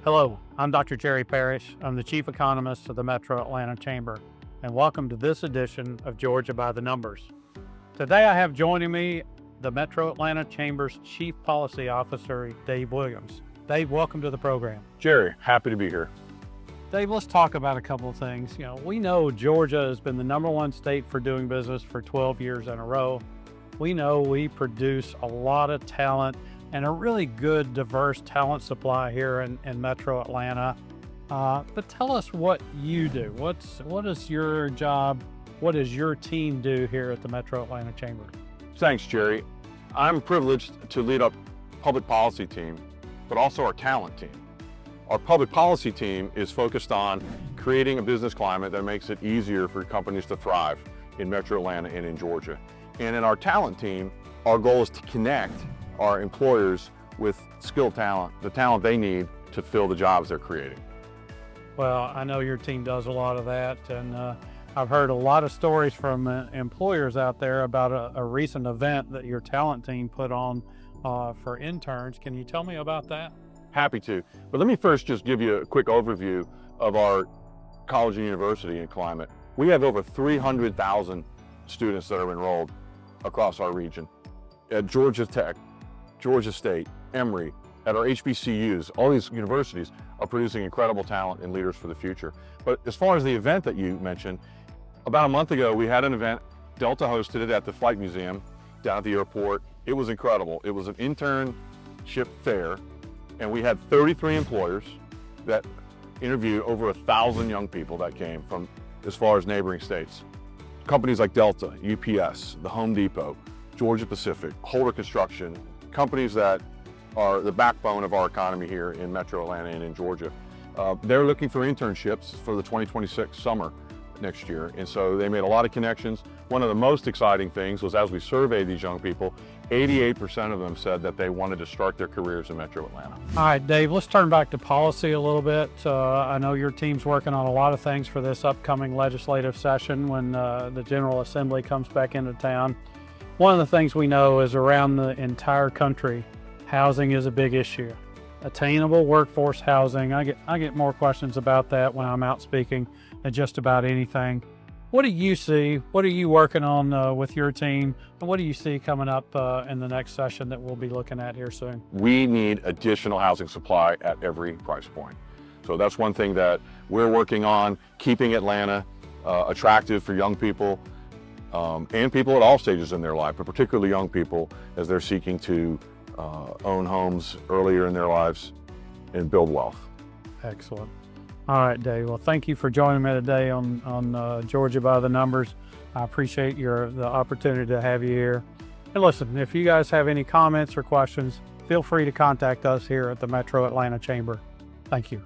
Hello, I'm Dr. Jerry Parrish. I'm the Chief Economist of the Metro Atlanta Chamber, and welcome to this edition of Georgia by the Numbers. Today I have joining me the Metro Atlanta Chamber's Chief Policy Officer, Dave Williams. Dave, welcome to the program. Jerry, happy to be here. Dave, let's talk about a couple of things. We know Georgia has been the #1 state for doing business for 12 years in a row. We know we produce a lot of talent and a really good, diverse talent supply here in Metro Atlanta. But tell us what you do. What is your job? What does your team do here at the Metro Atlanta Chamber? Thanks, Jerry. I'm privileged to lead our public policy team, but also our talent team. Our public policy team is focused on creating a business climate that makes it easier for companies to thrive in Metro Atlanta and in Georgia. And in our talent team, our goal is to connect our employers with skilled talent, the talent they need to fill the jobs they're creating. Well, I know your team does a lot of that, and I've heard a lot of stories from employers out there about a recent event that your talent team put on for interns. Can you tell me about that? Happy to, but let me first just give you a quick overview of our college and university and climate. We have over 300,000 students that are enrolled across our region. At Georgia Tech, Georgia State, Emory, at our HBCUs, all these universities are producing incredible talent and leaders for the future. But as far as the event that you mentioned, about a month ago, we had an event. Delta hosted it at the Flight Museum down at the airport. It was incredible. It was an internship fair, and we had 33 employers that interviewed over 1,000 young people that came from as far as neighboring states. Companies like Delta, UPS, the Home Depot, Georgia Pacific, Holder Construction, companies that are the backbone of our economy here in Metro Atlanta and in Georgia. They're looking for internships for the 2026 summer next year. And so they made a lot of connections. One of the most exciting things was as we surveyed these young people, 88% of them said that they wanted to start their careers in Metro Atlanta. All right, Dave, let's turn back to policy a little bit. I know your team's working on a lot of things for this upcoming legislative session when the General Assembly comes back into town. One of the things we know is around the entire country, housing is a big issue. Attainable workforce housing. I get more questions about that when I'm out speaking than just about anything. What do you see? What are you working on with your team? And what do you see coming up in the next session that we'll be looking at here soon? We need additional housing supply at every price point. So that's one thing that we're working on, keeping Atlanta attractive for young people and people at all stages in their life, but particularly young people as they're seeking to own homes earlier in their lives and build wealth. Excellent. All right, Dave. Well, thank you for joining me today on Georgia by the Numbers. I appreciate the opportunity to have you here. And listen, if you guys have any comments or questions, feel free to contact us here at the Metro Atlanta Chamber. Thank you.